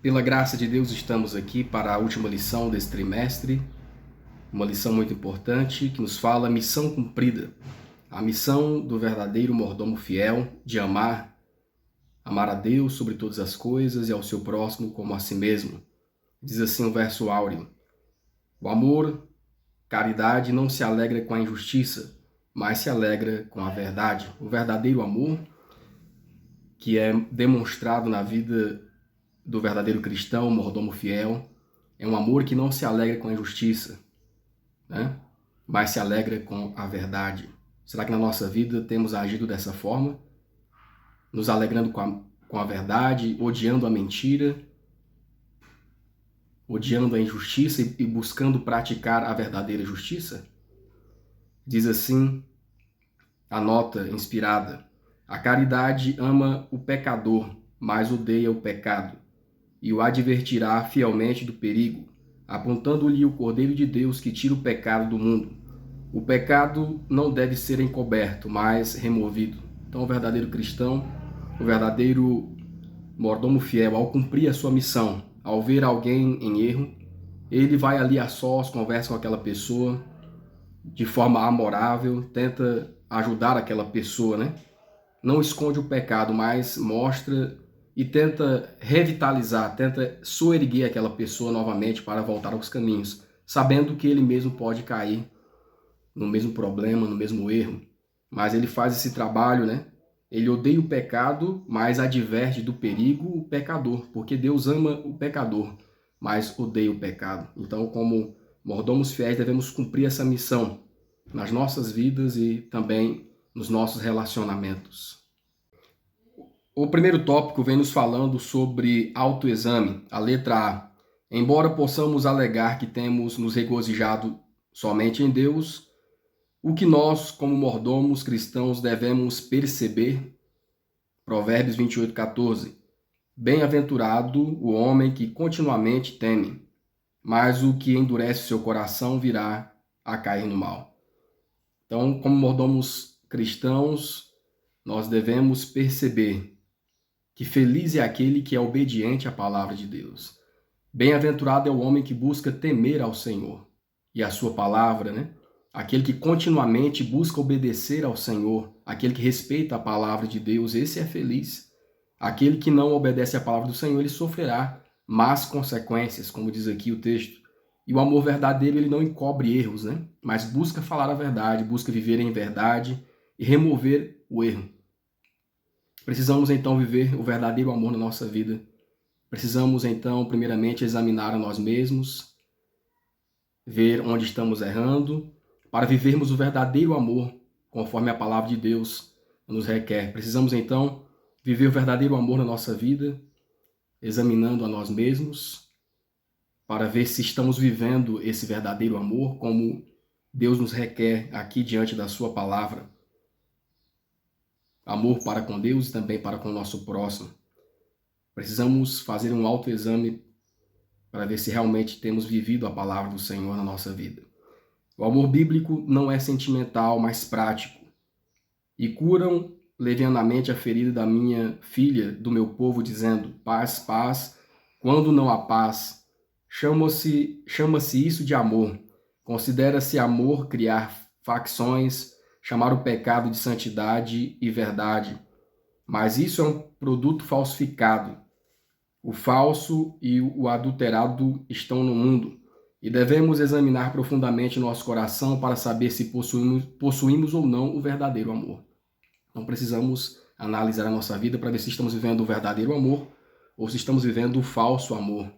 Pela graça de Deus, estamos aqui para a última lição desse trimestre, uma lição muito importante que nos fala missão cumprida, a missão do verdadeiro mordomo fiel de amar a Deus sobre todas as coisas e ao seu próximo como a si mesmo. Diz assim o verso áureo: o amor, caridade, não se alegra com a injustiça, mas se alegra com a verdade. O verdadeiro amor, que é demonstrado na vida do verdadeiro cristão, mordomo fiel, é um amor que não se alegra com a injustiça, né? Mas se alegra com a verdade. Será que na nossa vida temos agido dessa forma? Nos alegrando com a verdade, odiando a mentira, odiando a injustiça e buscando praticar a verdadeira justiça? Diz assim a nota inspirada: a caridade ama o pecador, mas odeia o pecado, e o advertirá fielmente do perigo, apontando-lhe o Cordeiro de Deus que tira o pecado do mundo. O pecado não deve ser encoberto, mas removido. Então, o verdadeiro cristão, o verdadeiro mordomo fiel, ao cumprir a sua missão, ao ver alguém em erro, ele vai ali a sós, conversa com aquela pessoa de forma amorável, tenta ajudar aquela pessoa, né? Não esconde o pecado, mas mostra e tenta revitalizar, tenta soerguer aquela pessoa novamente para voltar aos caminhos, sabendo que ele mesmo pode cair no mesmo problema, no mesmo erro. Mas ele faz esse trabalho, né? Ele odeia o pecado, mas adverte do perigo o pecador, porque Deus ama o pecador, mas odeia o pecado. Então, como mordomos fiéis, devemos cumprir essa missão nas nossas vidas e também nos nossos relacionamentos. O primeiro tópico vem nos falando sobre autoexame, a letra A. Embora possamos alegar que temos nos regozijado somente em Deus, o que nós, como mordomos cristãos, devemos perceber? Provérbios 28:14. Bem-aventurado o homem que continuamente teme, mas o que endurece seu coração virá a cair no mal. Então, como mordomos cristãos, nós devemos perceber que feliz é aquele que é obediente à palavra de Deus. Bem-aventurado é o homem que busca temer ao Senhor e à sua palavra, né? Aquele que continuamente busca obedecer ao Senhor, aquele que respeita a palavra de Deus, esse é feliz. Aquele que não obedece à palavra do Senhor, ele sofrerá más consequências, como diz aqui o texto. E o amor verdadeiro, ele não encobre erros, né? Mas busca falar a verdade, busca viver em verdade e remover o erro. Precisamos então viver o verdadeiro amor na nossa vida. Precisamos então, primeiramente, examinar a nós mesmos, ver onde estamos errando, para vivermos o verdadeiro amor, conforme a palavra de Deus nos requer. Precisamos então viver o verdadeiro amor na nossa vida, examinando a nós mesmos, para ver se estamos vivendo esse verdadeiro amor como Deus nos requer aqui diante da sua palavra. Amor para com Deus e também para com o nosso próximo. Precisamos fazer um autoexame para ver se realmente temos vivido a palavra do Senhor na nossa vida. O amor bíblico não é sentimental, mas prático. E curam levianamente a ferida da minha filha, do meu povo, dizendo: paz, paz, quando não há paz. Chama-se isso de amor. Considera-se amor criar facções, chamar o pecado de santidade e verdade. Mas isso é um produto falsificado. O falso e o adulterado estão no mundo, e devemos examinar profundamente nosso coração para saber se possuímos ou não o verdadeiro amor. Então precisamos analisar a nossa vida para ver se estamos vivendo o verdadeiro amor ou se estamos vivendo o falso amor.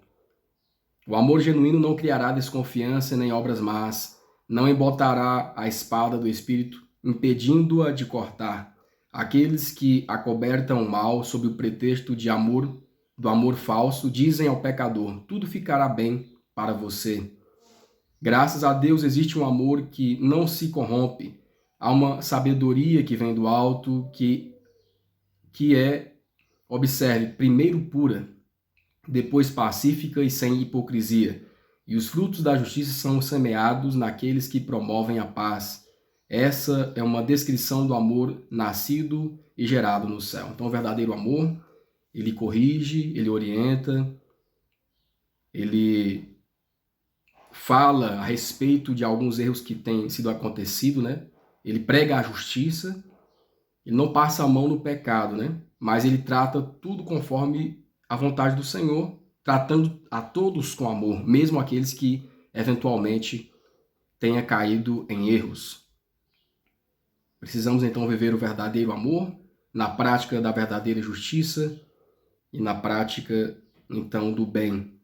O amor genuíno não criará desconfiança nem obras más, não embotará a espada do Espírito, impedindo-a de cortar. Aqueles que acobertam o mal sob o pretexto de amor, do amor falso, dizem ao pecador: tudo ficará bem para você. Graças a Deus existe um amor que não se corrompe. Há uma sabedoria que vem do alto, que é, observe, primeiro pura, depois pacífica e sem hipocrisia. E os frutos da justiça são semeados naqueles que promovem a paz. Essa é uma descrição do amor nascido e gerado no céu. Então, o verdadeiro amor, ele corrige, ele orienta, ele fala a respeito de alguns erros que têm sido acontecido, né? Ele prega a justiça, ele não passa a mão no pecado, né? Mas ele trata tudo conforme a vontade do Senhor, tratando a todos com amor, mesmo aqueles que eventualmente tenha caído em erros. Precisamos então viver o verdadeiro amor na prática da verdadeira justiça e na prática então do bem.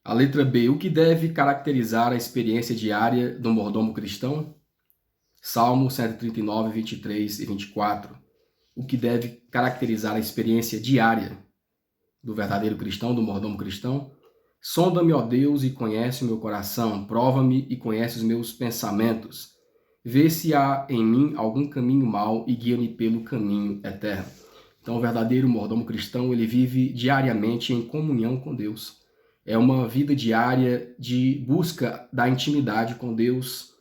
A letra B. O que deve caracterizar a experiência diária do mordomo cristão? Salmo 139, 23 e 24. O que deve caracterizar a experiência diária do verdadeiro cristão, do mordomo cristão? Sonda-me, ó Deus, e conhece o meu coração. Prova-me e conhece os meus pensamentos. Vê se há em mim algum caminho mau e guia-me pelo caminho eterno. Então, o verdadeiro mordomo cristão, ele vive diariamente em comunhão com Deus. É uma vida diária de busca da intimidade com Deus,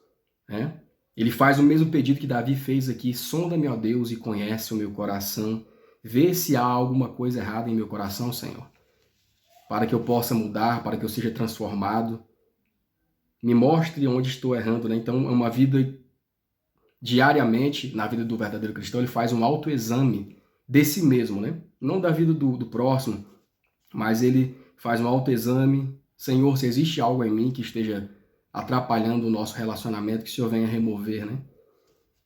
né? Ele faz o mesmo pedido que Davi fez aqui: sonda-me, ó Deus, e conhece o meu coração. Vê se há alguma coisa errada em meu coração, Senhor, para que eu possa mudar, para que eu seja transformado. Me mostre onde estou errando, né? Então, é uma vida diariamente, na vida do verdadeiro cristão, ele faz um autoexame de si mesmo, né? Não da vida do próximo, mas ele faz um autoexame. Senhor, se existe algo em mim que esteja atrapalhando o nosso relacionamento, que o Senhor venha remover, né?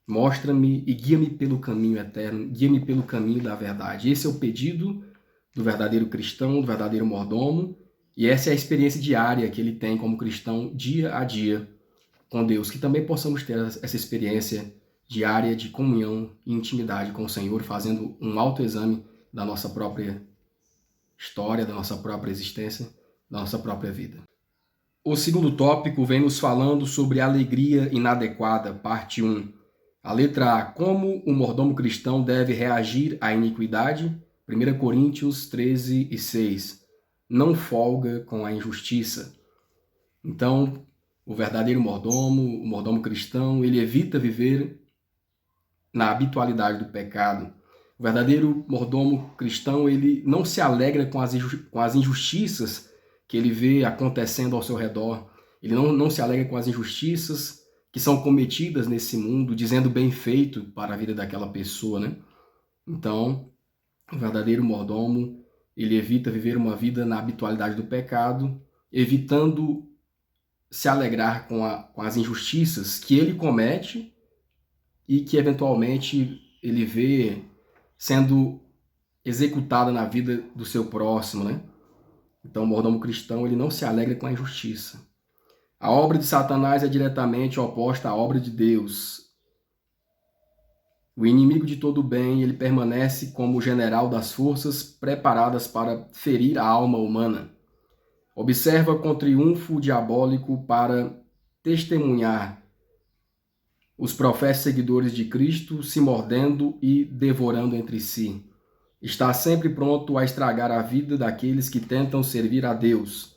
Mostra-me e guia-me pelo caminho eterno, guia-me pelo caminho da verdade. Esse é o pedido do verdadeiro cristão, do verdadeiro mordomo, e essa é a experiência diária que ele tem como cristão, dia a dia, com Deus. Que também possamos ter essa experiência diária de comunhão e intimidade com o Senhor, fazendo um autoexame da nossa própria história, da nossa própria existência, da nossa própria vida. O segundo tópico vem nos falando sobre alegria inadequada, parte 1. A letra A. Como o mordomo cristão deve reagir à iniquidade? 1 Coríntios 13 e 6. Não folga com a injustiça. Então, o verdadeiro mordomo, o mordomo cristão, ele evita viver na habitualidade do pecado. O verdadeiro mordomo cristão, ele não se alegra com as injustiças que ele vê acontecendo ao seu redor. Ele não se alegra com as injustiças que são cometidas nesse mundo, dizendo bem feito para a vida daquela pessoa, né? Então, o verdadeiro mordomo, ele evita viver uma vida na habitualidade do pecado, evitando se alegrar com as injustiças que ele comete e que eventualmente ele vê sendo executada na vida do seu próximo, né? Então, o mordomo cristão, ele não se alegra com a injustiça. A obra de Satanás é diretamente oposta à obra de Deus. O inimigo de todo bem, ele permanece como o general das forças preparadas para ferir a alma humana. Observa com triunfo diabólico para testemunhar os profetas seguidores de Cristo se mordendo e devorando entre si. Está sempre pronto a estragar a vida daqueles que tentam servir a Deus.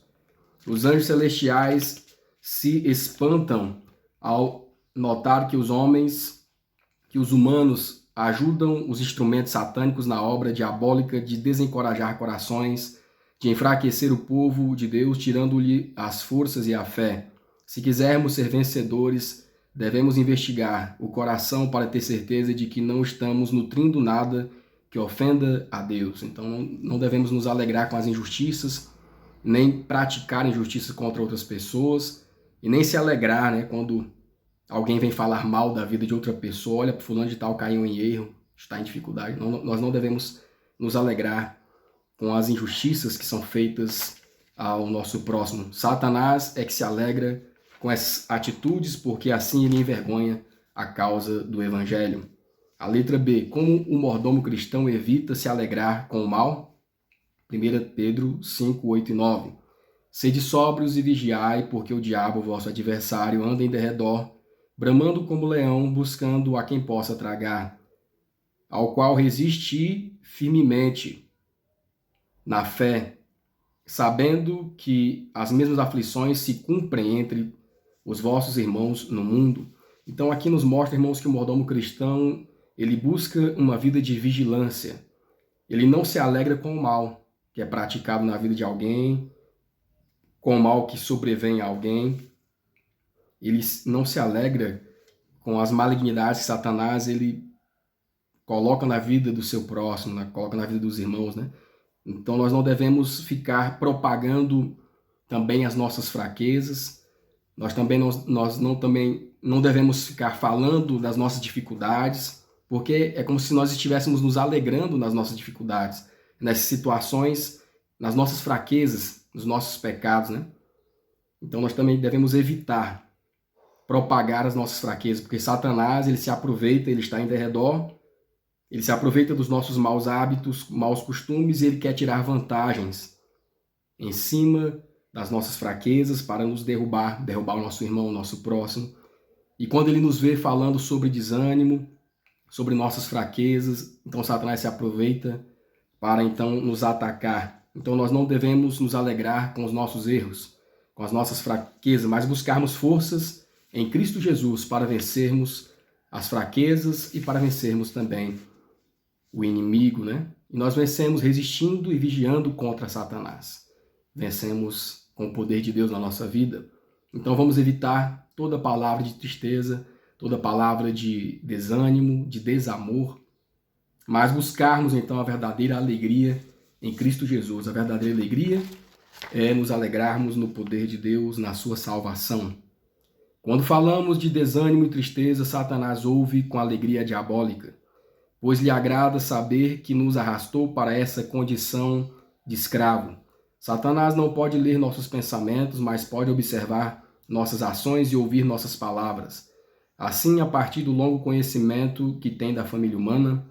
Os anjos celestiais se espantam ao notar que os humanos ajudam os instrumentos satânicos na obra diabólica de desencorajar corações, de enfraquecer o povo de Deus, tirando-lhe as forças e a fé. Se quisermos ser vencedores, devemos investigar o coração para ter certeza de que não estamos nutrindo nada que ofenda a Deus. Então não devemos nos alegrar com as injustiças, nem praticar injustiças contra outras pessoas, e nem se alegrar, né, quando alguém vem falar mal da vida de outra pessoa. Olha, fulano de tal caiu em erro, está em dificuldade. Nós não devemos nos alegrar com as injustiças que são feitas ao nosso próximo. Satanás é que se alegra com essas atitudes, porque assim ele envergonha a causa do evangelho. A letra B. Como o mordomo cristão evita se alegrar com o mal? 1 Pedro 5, 8 e 9. Sede sóbrios e vigiai, porque o diabo, vosso adversário, anda em derredor, bramando como leão, buscando a quem possa tragar, ao qual resisti firmemente na fé, sabendo que as mesmas aflições se cumprem entre os vossos irmãos no mundo. Então aqui nos mostra, irmãos, que o mordomo cristão, ele busca uma vida de vigilância. Ele não se alegra com o mal, que é praticado na vida de alguém, com o mal que sobrevém a alguém. Ele não se alegra com as malignidades que Satanás ele coloca na vida do seu próximo, né? Coloca na vida dos irmãos, né? Então nós não devemos ficar propagando também as nossas fraquezas. Também não devemos ficar falando das nossas dificuldades, porque é como se nós estivéssemos nos alegrando nas nossas dificuldades, nessas situações, nas nossas fraquezas, nos nossos pecados, né? Então nós também devemos evitar propagar as nossas fraquezas, porque Satanás, ele se aproveita, ele está em derredor, ele se aproveita dos nossos maus hábitos, maus costumes, e ele quer tirar vantagens em cima das nossas fraquezas para nos derrubar o nosso irmão, o nosso próximo. E quando ele nos vê falando sobre desânimo, sobre nossas fraquezas, então Satanás se aproveita para então nos atacar. Então nós não devemos nos alegrar com os nossos erros, com as nossas fraquezas, mas buscarmos forças em Cristo Jesus para vencermos as fraquezas e para vencermos também o inimigo, né? E nós vencemos resistindo e vigiando contra Satanás. Vencemos com o poder de Deus na nossa vida. Então vamos evitar toda palavra de tristeza, toda palavra de desânimo, de desamor, mas buscarmos então a verdadeira alegria em Cristo Jesus. A verdadeira alegria é nos alegrarmos no poder de Deus, na sua salvação. Quando falamos de desânimo e tristeza, Satanás ouve com alegria diabólica, pois lhe agrada saber que nos arrastou para essa condição de escravo. Satanás não pode ler nossos pensamentos, mas pode observar nossas ações e ouvir nossas palavras. Assim, a partir do longo conhecimento que tem da família humana,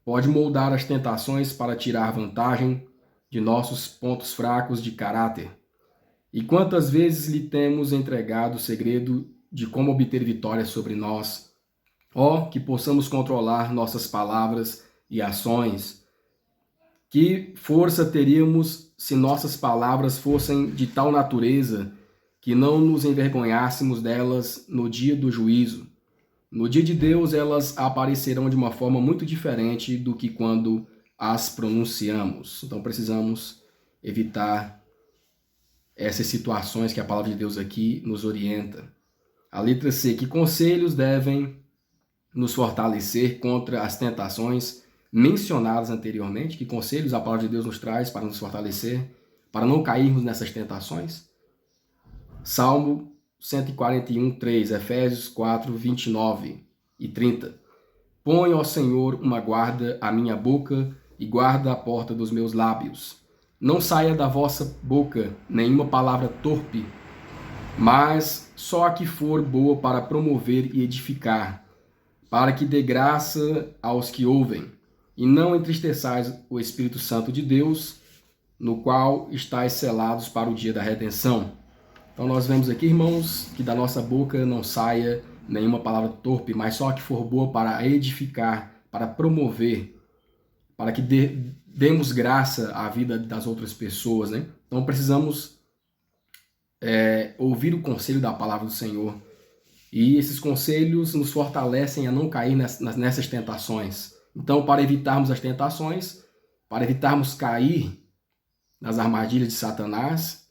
pode moldar as tentações para tirar vantagem de nossos pontos fracos de caráter. E quantas vezes lhe temos entregado o segredo de como obter vitória sobre nós? Ó, que possamos controlar nossas palavras e ações. Que força teríamos se nossas palavras fossem de tal natureza que não nos envergonhássemos delas no dia do juízo. No dia de Deus, elas aparecerão de uma forma muito diferente do que quando as pronunciamos. Então precisamos evitar essas situações que a palavra de Deus aqui nos orienta. A letra C, que conselhos devem nos fortalecer contra as tentações mencionadas anteriormente? Que conselhos a palavra de Deus nos traz para nos fortalecer, para não cairmos nessas tentações? Salmo 141, 3, Efésios 4, 29 e 30. Põe, ó Senhor, uma guarda à minha boca e guarda a porta dos meus lábios. Não saia da vossa boca nenhuma palavra torpe, mas só a que for boa para promover e edificar, para que dê graça aos que ouvem. E não entristeçais o Espírito Santo de Deus, no qual estáis selados para o dia da redenção. Então nós vemos aqui, irmãos, que da nossa boca não saia nenhuma palavra torpe, mas só a que for boa para edificar, para promover, para que demos graça à vida das outras pessoas, né? Então precisamos ouvir o conselho da palavra do Senhor. E esses conselhos nos fortalecem a não cair nessas tentações. Então, para evitarmos as tentações, para evitarmos cair nas armadilhas de Satanás,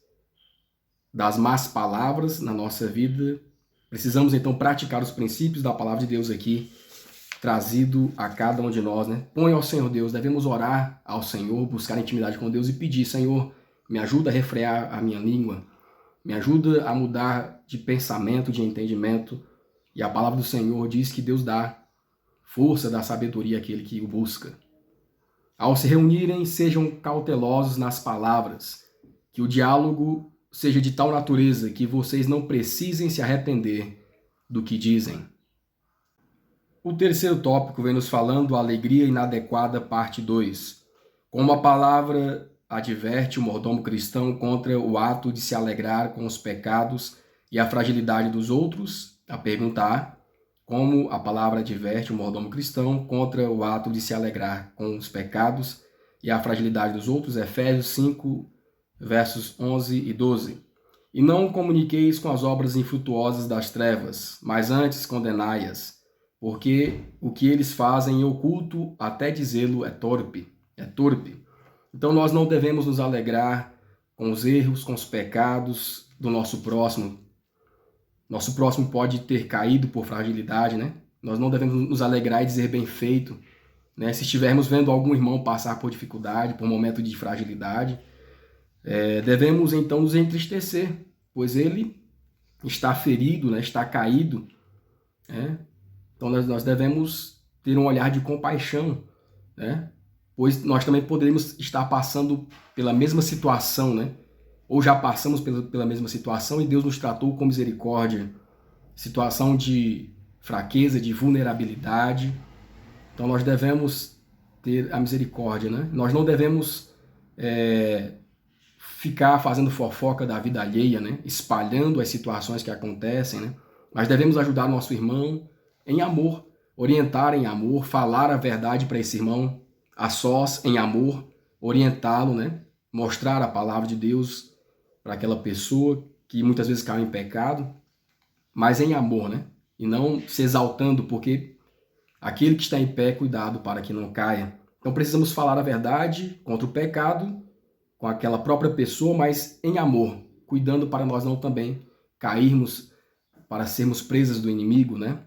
das más palavras na nossa vida, precisamos então praticar os princípios da palavra de Deus aqui, trazido a cada um de nós, né? Põe ao Senhor Deus, devemos orar ao Senhor, buscar intimidade com Deus e pedir: Senhor, me ajuda a refrear a minha língua, me ajuda a mudar de pensamento, de entendimento. E a palavra do Senhor diz que Deus dá força, dá sabedoria àquele que o busca. Ao se reunirem, sejam cautelosos nas palavras, que o diálogo seja de tal natureza que vocês não precisem se arrepender do que dizem. O terceiro tópico vem nos falando a alegria inadequada, parte 2. Como a palavra adverte o mordomo cristão contra o ato de se alegrar com os pecados e a fragilidade dos outros, a pergunta A, como a palavra adverte o mordomo cristão contra o ato de se alegrar com os pecados e a fragilidade dos outros, Efésios 5, versos 11 e 12. E não comuniqueis com as obras infrutuosas das trevas, mas antes condenai-as, porque o que eles fazem em oculto, até dizê-lo, é torpe. Então nós não devemos nos alegrar com os erros, com os pecados do nosso próximo. Nosso próximo pode ter caído por fragilidade, né? Nós não devemos nos alegrar e dizer bem feito, né? Se estivermos vendo algum irmão passar por dificuldade, por um momento de fragilidade, devemos então nos entristecer, pois ele está ferido, né? Está caído, né? Então nós devemos ter um olhar de compaixão, né? Pois nós também poderíamos estar passando pela mesma situação, né? Ou já passamos pela mesma situação e Deus nos tratou com misericórdia. Situação de fraqueza, de vulnerabilidade. Então nós devemos ter a misericórdia, né? Nós não devemos ficar fazendo fofoca da vida alheia, né? Espalhando as situações que acontecem, né? Mas devemos ajudar nosso irmão em amor, orientar em amor, falar a verdade para esse irmão a sós, em amor, orientá-lo, né? Mostrar a palavra de Deus para aquela pessoa que muitas vezes cai em pecado, mas em amor, né? E não se exaltando, porque aquele que está em pé, cuidado para que não caia. Então precisamos falar a verdade contra o pecado, com aquela própria pessoa, mas em amor, cuidando para nós não também cairmos, para sermos presas do inimigo, né?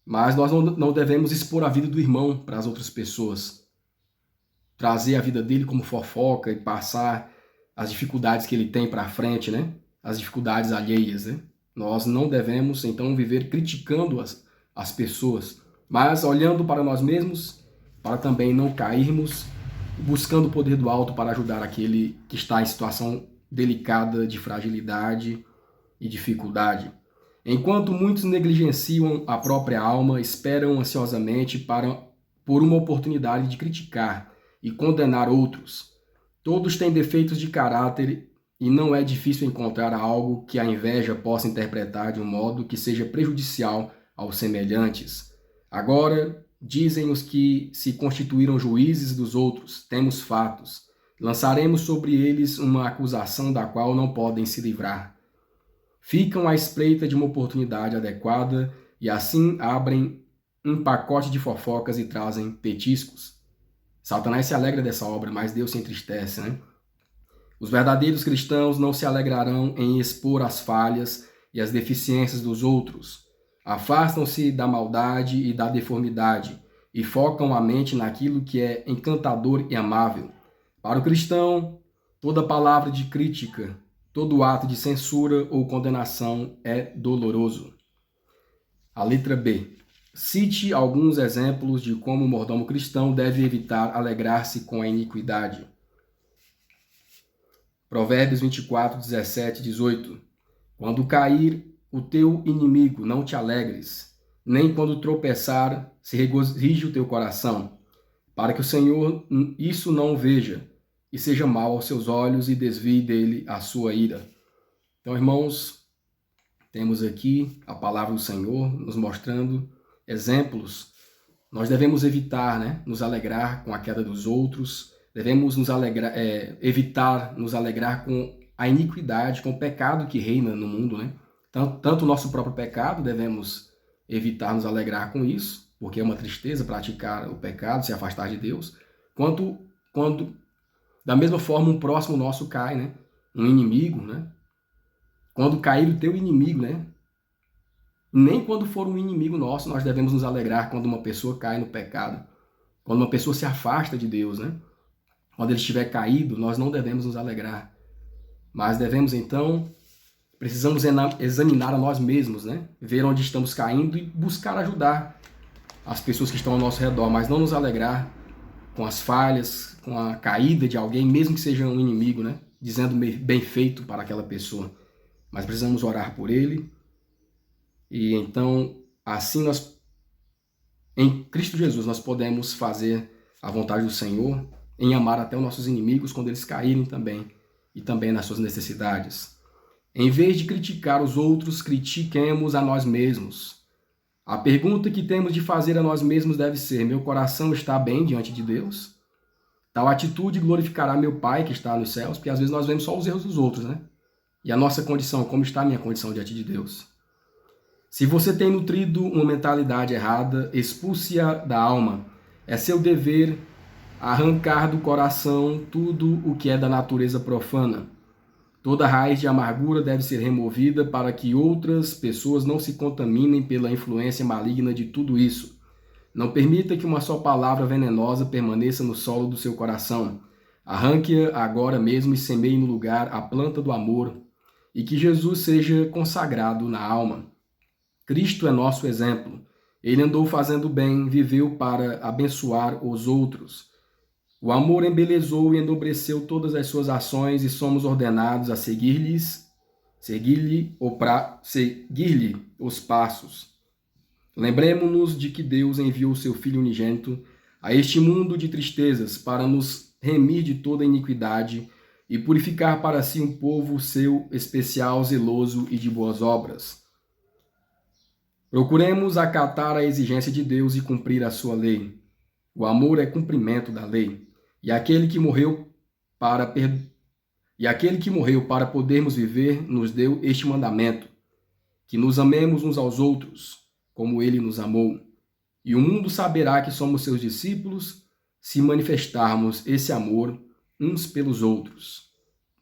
Mas nós não devemos expor a vida do irmão para as outras pessoas. Trazer a vida dele como fofoca e passar as dificuldades que ele tem para frente, né? As dificuldades alheias, né? Nós não devemos, então, viver criticando as pessoas, mas olhando para nós mesmos, para também não cairmos, buscando o poder do alto para ajudar aquele que está em situação delicada de fragilidade e dificuldade. Enquanto muitos negligenciam a própria alma, esperam ansiosamente por uma oportunidade de criticar e condenar outros. Todos têm defeitos de caráter e não é difícil encontrar algo que a inveja possa interpretar de um modo que seja prejudicial aos semelhantes. Agora, dizem os que se constituíram juízes dos outros, temos fatos. Lançaremos sobre eles uma acusação da qual não podem se livrar. Ficam à espreita de uma oportunidade adequada e assim abrem um pacote de fofocas e trazem petiscos. Satanás se alegra dessa obra, mas Deus se entristece, né? Os verdadeiros cristãos não se alegrarão em expor as falhas e as deficiências dos outros. Afastam-se da maldade e da deformidade e focam a mente naquilo que é encantador e amável. Para o cristão, toda palavra de crítica, todo ato de censura ou condenação é doloroso. A letra B. Cite alguns exemplos de como o mordomo cristão deve evitar alegrar-se com a iniquidade. Provérbios 24, 17, 18. Quando cair o teu inimigo, não te alegres, nem quando tropeçar, se regozije o teu coração, para que o Senhor isso não veja, e seja mal aos seus olhos, e desvie dele a sua ira. Então, irmãos, temos aqui a palavra do Senhor nos mostrando exemplos. Nós devemos evitar, né, nos alegrar com a queda dos outros, devemos evitar nos alegrar com a iniquidade, com o pecado que reina no mundo, né? Tanto o nosso próprio pecado, devemos evitar nos alegrar com isso, porque é uma tristeza praticar o pecado, se afastar de Deus, quanto quando, da mesma forma, um próximo nosso cai, né? Um inimigo, né? Quando cair o teu inimigo, né? Nem quando for um inimigo nosso, nós devemos nos alegrar quando uma pessoa cai no pecado, quando uma pessoa se afasta de Deus, né? Quando ele estiver caído, nós não devemos nos alegrar. Mas devemos, então, precisamos examinar a nós mesmos, né? Ver onde estamos caindo e buscar ajudar as pessoas que estão ao nosso redor, mas não nos alegrar com as falhas, com a caída de alguém, mesmo que seja um inimigo, né? Dizendo bem feito para aquela pessoa. Mas precisamos orar por ele. E então, assim em Cristo Jesus, nós podemos fazer a vontade do Senhor em amar até os nossos inimigos quando eles caírem também, e também nas suas necessidades. Em vez de criticar os outros, critiquemos a nós mesmos. A pergunta que temos de fazer a nós mesmos deve ser: meu coração está bem diante de Deus? Tal atitude glorificará meu Pai que está nos céus, porque às vezes nós vemos só os erros dos outros, né? E a nossa condição, como está a minha condição diante de Deus? Se você tem nutrido uma mentalidade errada, expulse-a da alma. É seu dever arrancar do coração tudo o que é da natureza profana. Toda raiz de amargura deve ser removida para que outras pessoas não se contaminem pela influência maligna de tudo isso. Não permita que uma só palavra venenosa permaneça no solo do seu coração. Arranque-a agora mesmo e semeie no lugar a planta do amor, e que Jesus seja consagrado na alma. Cristo é nosso exemplo. Ele andou fazendo bem, viveu para abençoar os outros. O amor embelezou e enobreceu todas as suas ações e somos ordenados a seguir-lhe os passos. Lembremos-nos de que Deus enviou seu Filho unigênito a este mundo de tristezas para nos remir de toda iniquidade e purificar para si um povo seu especial, zeloso e de boas obras. Procuremos acatar a exigência de Deus e cumprir a sua lei. O amor é cumprimento da lei. E aquele que morreu para podermos viver nos deu este mandamento: que nos amemos uns aos outros, como ele nos amou. E o mundo saberá que somos seus discípulos se manifestarmos esse amor uns pelos outros.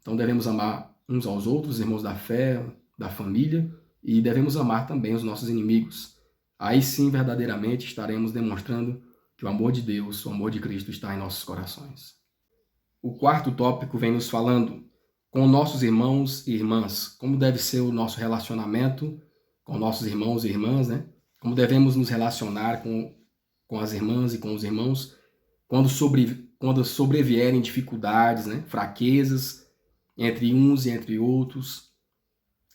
Então devemos amar uns aos outros, irmãos da fé, da família, e devemos amar também os nossos inimigos. Aí sim, verdadeiramente, estaremos demonstrando que o amor de Deus, o amor de Cristo está em nossos corações. O quarto tópico vem nos falando com nossos irmãos e irmãs, como deve ser o nosso relacionamento com nossos irmãos e irmãs, né? Como devemos nos relacionar com as irmãs e com os irmãos quando sobrevierem dificuldades, né? Fraquezas entre uns e entre outros.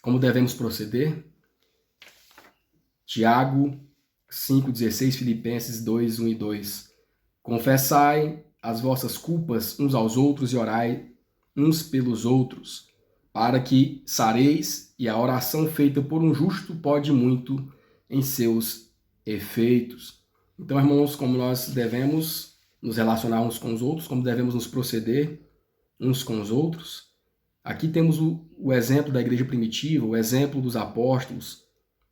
Como devemos proceder? Tiago 5,16, Filipenses 2, 1 e 2. Confessai as vossas culpas uns aos outros e orai uns pelos outros, para que sareis, e a oração feita por um justo pode muito em seus efeitos. Então, irmãos, como nós devemos nos relacionar uns com os outros, como devemos nos proceder uns com os outros. Aqui temos o exemplo da igreja primitiva, o exemplo dos apóstolos,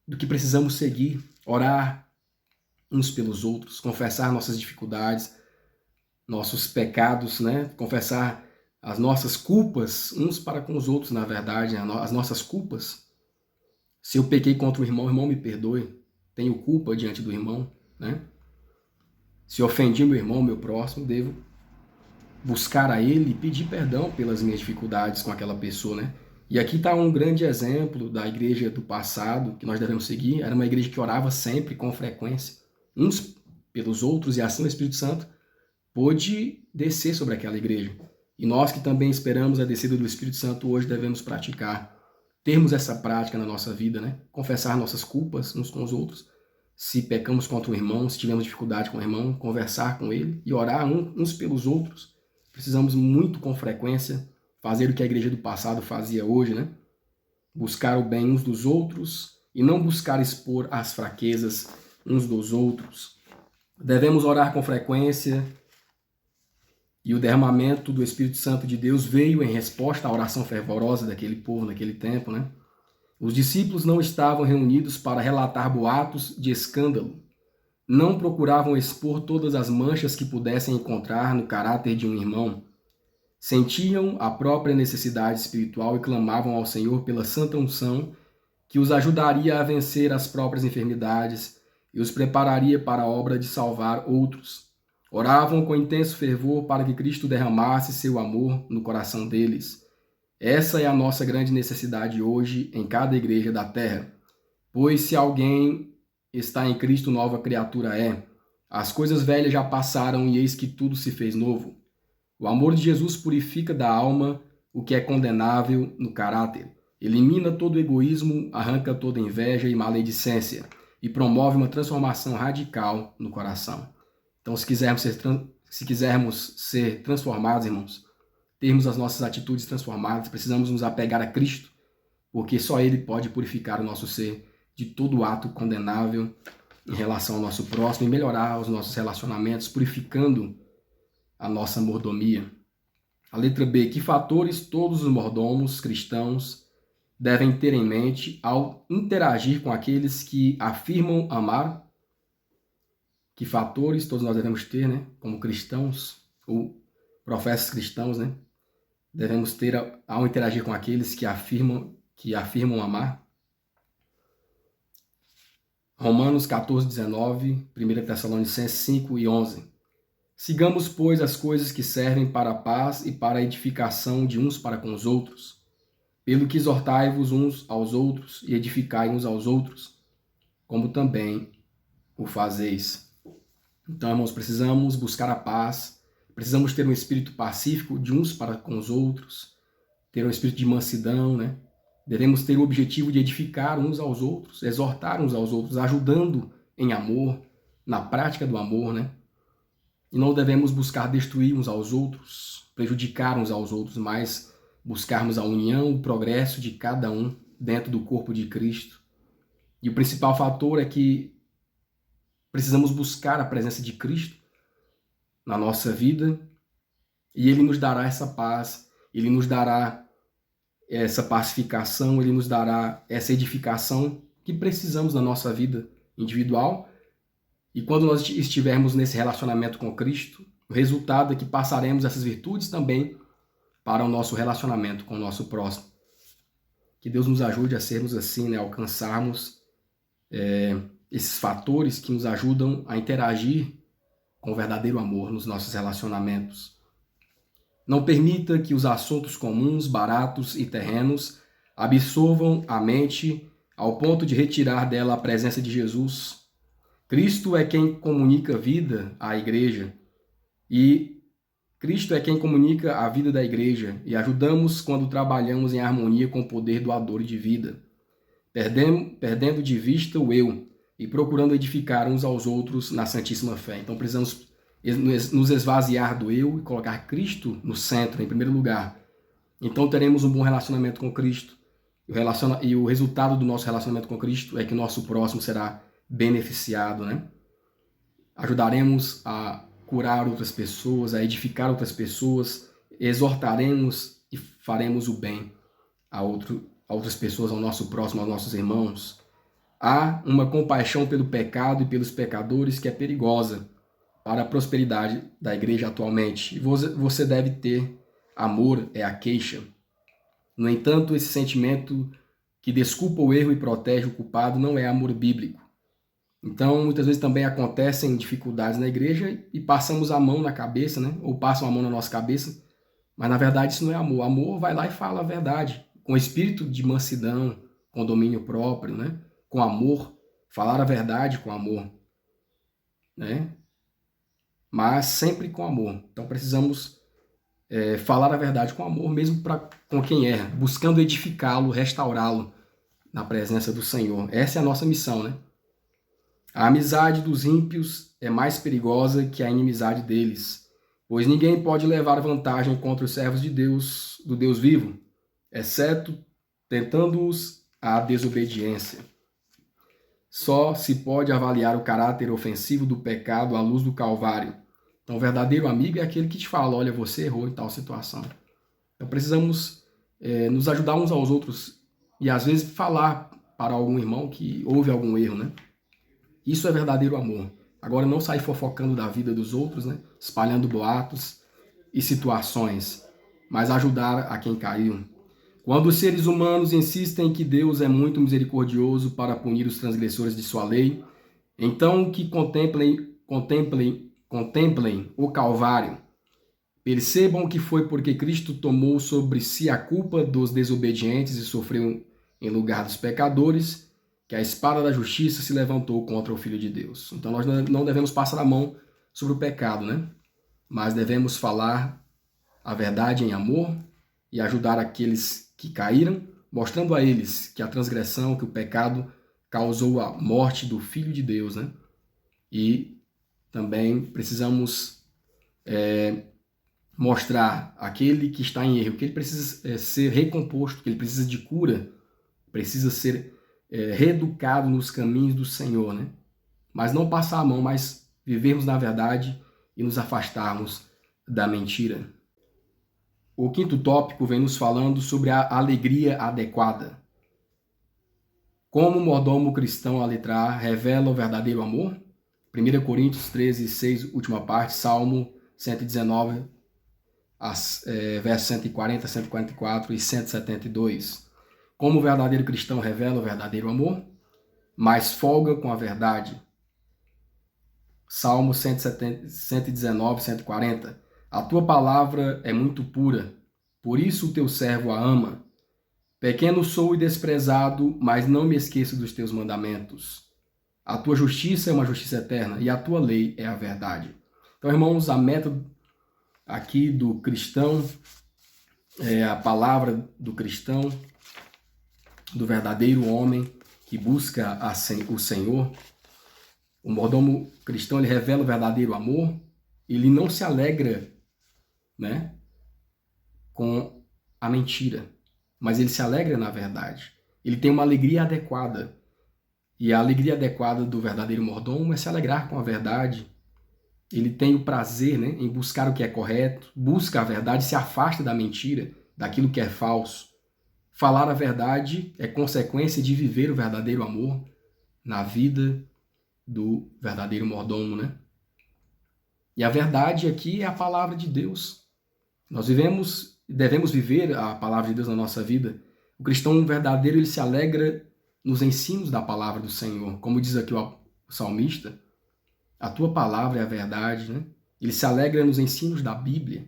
do que precisamos seguir, orar uns pelos outros, confessar nossas dificuldades, nossos pecados, né? Confessar as nossas culpas uns para com os outros, na verdade, as nossas culpas. Se eu pequei contra o irmão me perdoe, tenho culpa diante do irmão, né? Se eu ofendi meu irmão, meu próximo, devo buscar a ele e pedir perdão pelas minhas dificuldades com aquela pessoa, né? E aqui está um grande exemplo da igreja do passado que nós devemos seguir. Era uma igreja que orava sempre, com frequência, uns pelos outros, e assim o Espírito Santo pôde descer sobre aquela igreja. E nós que também esperamos a descida do Espírito Santo hoje devemos praticar, termos essa prática na nossa vida, né? Confessar nossas culpas uns com os outros. Se pecamos contra o irmão, se tivermos dificuldade com o irmão, conversar com ele e orar uns pelos outros. Precisamos muito com frequência fazer o que a igreja do passado fazia hoje, né? Buscar o bem uns dos outros e não buscar expor as fraquezas uns dos outros. Devemos orar com frequência, e o derramamento do Espírito Santo de Deus veio em resposta à oração fervorosa daquele povo naquele tempo, né? Os discípulos não estavam reunidos para relatar boatos de escândalo. Não procuravam expor todas as manchas que pudessem encontrar no caráter de um irmão. Sentiam a própria necessidade espiritual e clamavam ao Senhor pela santa unção que os ajudaria a vencer as próprias enfermidades e os prepararia para a obra de salvar outros. Oravam com intenso fervor para que Cristo derramasse seu amor no coração deles. Essa é a nossa grande necessidade hoje em cada igreja da terra. Pois se alguém está em Cristo, nova criatura é. As coisas velhas já passaram e eis que tudo se fez novo. O amor de Jesus purifica da alma o que é condenável no caráter. Elimina todo egoísmo, arranca toda inveja e maledicência e promove uma transformação radical no coração. Então, se quisermos ser transformados, irmãos, termos as nossas atitudes transformadas, precisamos nos apegar a Cristo, porque só Ele pode purificar o nosso ser de todo ato condenável em relação ao nosso próximo e melhorar os nossos relacionamentos, purificando a nossa mordomia. A letra B. Que fatores todos os mordomos cristãos devem ter em mente ao interagir com aqueles que afirmam amar? Que fatores todos nós devemos ter, né, como cristãos, ou professos cristãos, né, devemos ter ao interagir com aqueles que afirmam amar. Romanos 14, 19, 1 Tessalonicenses 5 e 11. Sigamos, pois, as coisas que servem para a paz e para a edificação de uns para com os outros, pelo que exortai-vos uns aos outros e edificai uns aos outros, como também o fazeis. Então, irmãos, precisamos buscar a paz, precisamos ter um espírito pacífico de uns para com os outros, ter um espírito de mansidão, né? Devemos ter o objetivo de edificar uns aos outros, exortar uns aos outros, ajudando em amor, na prática do amor, né? E não devemos buscar destruir uns aos outros, prejudicar uns aos outros, mas buscarmos a união, o progresso de cada um dentro do corpo de Cristo. E o principal fator é que precisamos buscar a presença de Cristo na nossa vida e Ele nos dará essa paz, Ele nos dará essa pacificação, Ele nos dará essa edificação que precisamos na nossa vida individual. E quando nós estivermos nesse relacionamento com Cristo, o resultado é que passaremos essas virtudes também para o nosso relacionamento com o nosso próximo. Que Deus nos ajude a sermos assim, né? Alcançarmos esses fatores que nos ajudam a interagir com o verdadeiro amor nos nossos relacionamentos. Não permita que os assuntos comuns, baratos e terrenos absorvam a mente ao ponto de retirar dela a presença de Jesus. Cristo é quem comunica vida à igreja e Cristo é quem comunica a vida da igreja e ajudamos quando trabalhamos em harmonia com o poder doador de vida, perdendo de vista o eu e procurando edificar uns aos outros na santíssima fé. Então precisamos nos esvaziar do eu e colocar Cristo no centro, em primeiro lugar. Então teremos um bom relacionamento com Cristo e o resultado do nosso relacionamento com Cristo é que o nosso próximo será beneficiado, né? Ajudaremos a curar outras pessoas, a edificar outras pessoas, exortaremos e faremos o bem a outras pessoas, ao nosso próximo, aos nossos irmãos. Há uma compaixão pelo pecado e pelos pecadores que é perigosa para a prosperidade da igreja atualmente. E você deve ter amor é a queixa. No entanto, esse sentimento que desculpa o erro e protege o culpado não é amor bíblico. Então, muitas vezes também acontecem dificuldades na igreja e passamos a mão na cabeça, né? Ou passam a mão na nossa cabeça, mas na verdade isso não é amor. Amor vai lá e fala a verdade, com espírito de mansidão, com domínio próprio, né? Com amor, falar a verdade com amor, né? Mas sempre com amor. Então precisamos falar a verdade com amor, mesmo com quem erra, buscando edificá-lo, restaurá-lo na presença do Senhor. Essa é a nossa missão, né? A amizade dos ímpios é mais perigosa que a inimizade deles, pois ninguém pode levar vantagem contra os servos de Deus, do Deus vivo, exceto tentando-os à desobediência. Só se pode avaliar o caráter ofensivo do pecado à luz do Calvário. Então, o verdadeiro amigo é aquele que te fala, olha, você errou em tal situação. Então, precisamos nos ajudar uns aos outros e, às vezes, falar para algum irmão que houve algum erro, né? Isso é verdadeiro amor. Agora, não sair fofocando da vida dos outros, né? Espalhando boatos e situações, mas ajudar a quem caiu. Quando os seres humanos insistem que Deus é muito misericordioso para punir os transgressores de sua lei, então que contemplem o Calvário. Percebam que foi porque Cristo tomou sobre si a culpa dos desobedientes e sofreu em lugar dos pecadores, que a espada da justiça se levantou contra o Filho de Deus. Então nós não devemos passar a mão sobre o pecado, né? Mas devemos falar a verdade em amor e ajudar aqueles que caíram, mostrando a eles que a transgressão, que o pecado causou a morte do Filho de Deus, né? E também precisamos mostrar aquele que está em erro, que ele precisa ser recomposto, que ele precisa de cura, precisa ser reeducado nos caminhos do Senhor, né? Mas não passar a mão, mas vivermos na verdade e nos afastarmos da mentira. O quinto tópico vem nos falando sobre a alegria adequada. Como o mordomo cristão, a letra A, revela o verdadeiro amor? 1 Coríntios 13, 6, última parte, Salmo 119, versos 140, 144 e 172. Como o verdadeiro cristão revela o verdadeiro amor, mas folga com a verdade. Salmo 119, 140. A tua palavra é muito pura, por isso o teu servo a ama. Pequeno sou e desprezado, mas não me esqueço dos teus mandamentos. A tua justiça é uma justiça eterna e a tua lei é a verdade. Então, irmãos, a meta aqui do cristão, a palavra do cristão, do verdadeiro homem que busca o Senhor. O mordomo cristão, ele revela o verdadeiro amor, ele não se alegra, né, com a mentira, mas ele se alegra na verdade. Ele tem uma alegria adequada. E a alegria adequada do verdadeiro mordomo é se alegrar com a verdade. Ele tem o prazer, né, em buscar o que é correto, busca a verdade, se afasta da mentira, daquilo que é falso. Falar a verdade é consequência de viver o verdadeiro amor na vida do verdadeiro mordomo, né? E a verdade aqui é a palavra de Deus. Nós devemos viver a palavra de Deus na nossa vida. O cristão verdadeiro, ele se alegra nos ensinos da palavra do Senhor. Como diz aqui o salmista, a tua palavra é a verdade, né? Ele se alegra nos ensinos da Bíblia.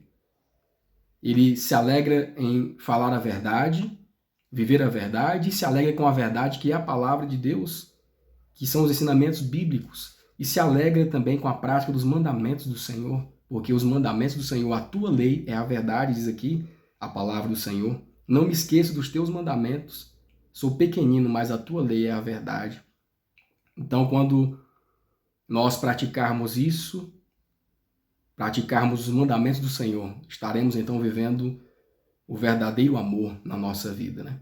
Ele se alegra em falar a verdade, viver a verdade, e se alegra com a verdade que é a palavra de Deus, que são os ensinamentos bíblicos. E se alegra também com a prática dos mandamentos do Senhor, porque os mandamentos do Senhor, a tua lei é a verdade, diz aqui a palavra do Senhor. Não me esqueço dos teus mandamentos. Sou pequenino, mas a tua lei é a verdade. Então, quando nós praticarmos isso, praticarmos os mandamentos do Senhor, estaremos então vivendo o verdadeiro amor na nossa vida, né?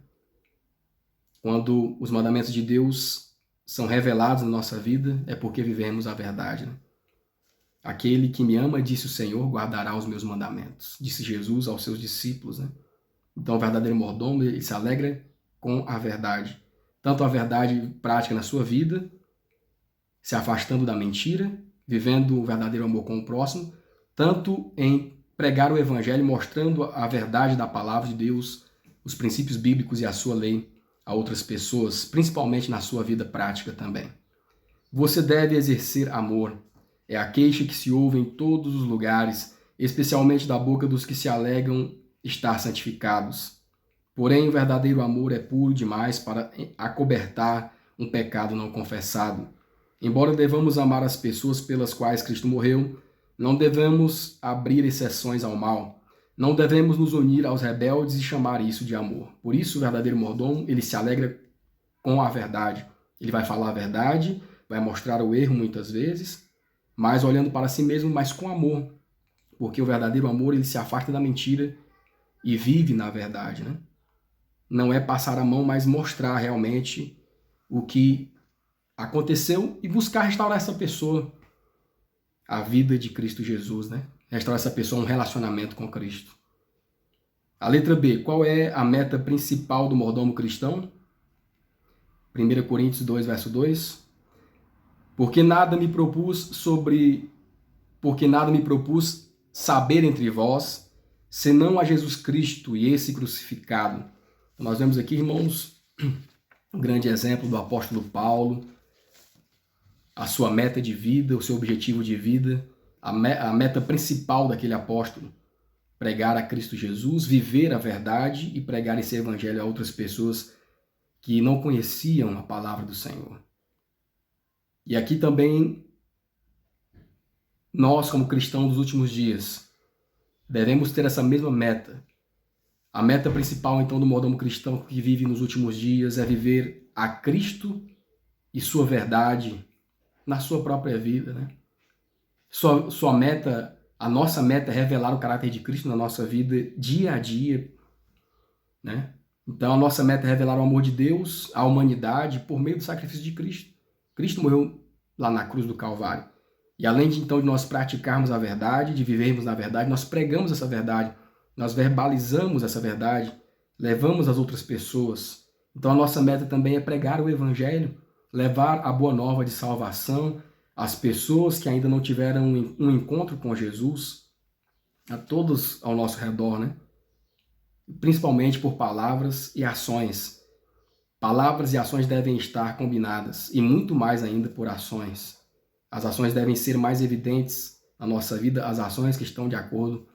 Quando os mandamentos de Deus são revelados na nossa vida, é porque vivemos a verdade, né? Aquele que me ama, disse o Senhor, guardará os meus mandamentos, disse Jesus aos seus discípulos, né? Então, o verdadeiro mordomo, ele se alegra com a verdade. Tanto a verdade prática na sua vida, se afastando da mentira, vivendo o verdadeiro amor com o próximo, tanto em pregar o evangelho, mostrando a verdade da palavra de Deus, os princípios bíblicos e a sua lei a outras pessoas, principalmente na sua vida prática também. Você deve exercer amor. É a queixa que se ouve em todos os lugares, especialmente da boca dos que se alegam estar santificados. Porém, o verdadeiro amor é puro demais para acobertar um pecado não confessado. Embora devamos amar as pessoas pelas quais Cristo morreu, não devemos abrir exceções ao mal. Não devemos nos unir aos rebeldes e chamar isso de amor. Por isso, o verdadeiro mordomo, ele se alegra com a verdade. Ele vai falar a verdade, vai mostrar o erro muitas vezes, mas olhando para si mesmo, mas com amor. Porque o verdadeiro amor, ele se afasta da mentira e vive na verdade, né? Não é passar a mão, mas mostrar realmente o que aconteceu e buscar restaurar essa pessoa a vida de Cristo Jesus, né? Restaurar essa pessoa a um relacionamento com Cristo. A letra B, qual é a meta principal do mordomo cristão? 1 Coríntios 2, verso 2. Porque nada me propus saber entre vós, senão a Jesus Cristo e esse crucificado. Então, nós vemos aqui, irmãos, um grande exemplo do apóstolo Paulo, a sua meta de vida, o seu objetivo de vida, a meta principal daquele apóstolo, pregar a Cristo Jesus, viver a verdade e pregar esse evangelho a outras pessoas que não conheciam a palavra do Senhor. E aqui também, nós como cristãos dos últimos dias, devemos ter essa mesma meta. A meta principal, então, do mordomo cristão que vive nos últimos dias é viver a Cristo e sua verdade na sua própria vida, né? Sua meta, a nossa meta é revelar o caráter de Cristo na nossa vida dia a dia, né? Então, a nossa meta é revelar o amor de Deus à humanidade por meio do sacrifício de Cristo. Cristo morreu lá na cruz do Calvário. E além de, então, de nós praticarmos a verdade, de vivermos na verdade, nós pregamos essa verdade, nós verbalizamos essa verdade, levamos às outras pessoas. Então, a nossa meta também é pregar o evangelho, levar a boa nova de salvação às pessoas que ainda não tiveram um encontro com Jesus, a todos ao nosso redor, né? Principalmente por palavras e ações. Palavras e ações devem estar combinadas, e muito mais ainda por ações. As ações devem ser mais evidentes na nossa vida, as ações que estão de acordo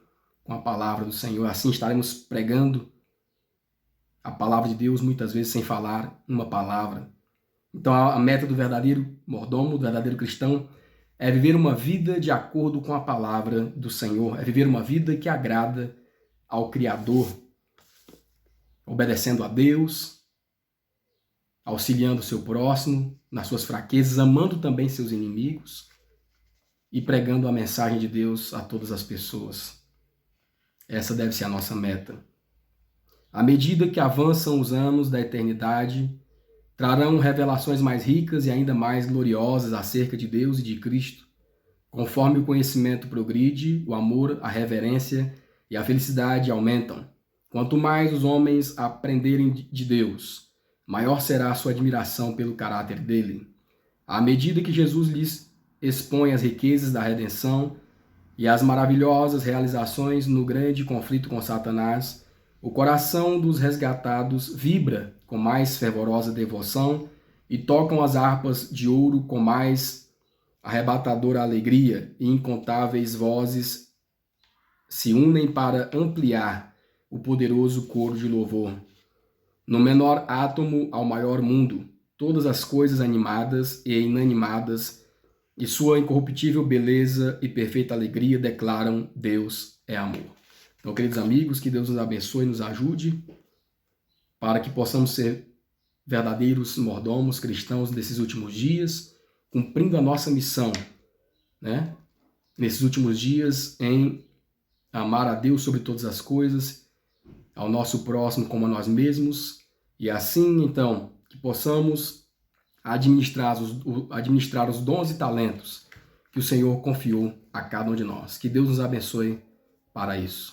com a palavra do Senhor. Assim estaremos pregando a palavra de Deus, muitas vezes sem falar uma palavra. Então a meta do verdadeiro mordomo, do verdadeiro cristão, é viver uma vida de acordo com a palavra do Senhor, é viver uma vida que agrada ao Criador, obedecendo a Deus, auxiliando o seu próximo nas suas fraquezas, amando também seus inimigos e pregando a mensagem de Deus a todas as pessoas. Essa deve ser a nossa meta. À medida que avançam os anos da eternidade, trarão revelações mais ricas e ainda mais gloriosas acerca de Deus e de Cristo. Conforme o conhecimento progride, o amor, a reverência e a felicidade aumentam. Quanto mais os homens aprenderem de Deus, maior será a sua admiração pelo caráter dele. À medida que Jesus lhes expõe as riquezas da redenção e as maravilhosas realizações no grande conflito com Satanás, o coração dos resgatados vibra com mais fervorosa devoção e tocam as harpas de ouro com mais arrebatadora alegria, e incontáveis vozes se unem para ampliar o poderoso coro de louvor. No menor átomo ao maior mundo, todas as coisas animadas e inanimadas e sua incorruptível beleza e perfeita alegria declaram: Deus é amor. Então, queridos amigos, que Deus nos abençoe e nos ajude para que possamos ser verdadeiros mordomos cristãos nesses últimos dias, cumprindo a nossa missão, né? Nesses últimos dias, em amar a Deus sobre todas as coisas, ao nosso próximo como a nós mesmos, e assim, então, que possamos administrar os dons e talentos que o Senhor confiou a cada um de nós. Que Deus nos abençoe para isso.